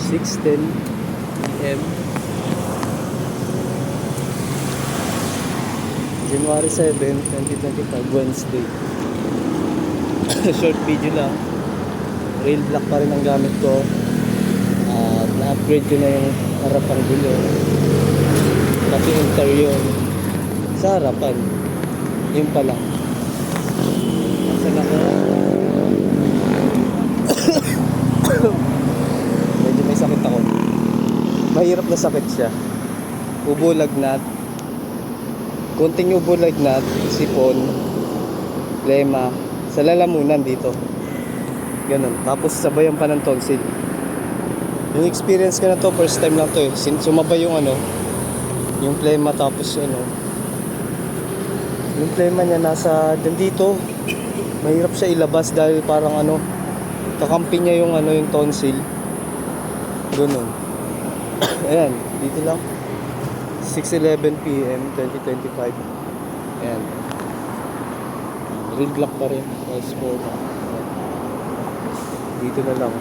6:10 PM, January 7, 2025, Wednesday. Short video lang. Rail black pa rin ang gamit ko. Na-upgrade ko na yung harapang gulo, pati interior sa harapan. Yun pa lang. Saan ako? Medyo may sakit ako. Mahirap na sakit siya. Ubo, lagnat. Kunting ubo, lagnat, sipon, lema, sa lalamunan dito. Ganun. Tapos sabayan pa ng tonsil. Yung experience ko na to, first time lang to eh. Sumabay yung yung plema, tapos yung plema niya nasa dito. Mahirap siya ilabas dahil parang kakampi niya yung yung tonsil. Ganun. Ayan, dito lang. 6:11 PM 2025. Ayan. Real black pa rin. S4. Dito na lang.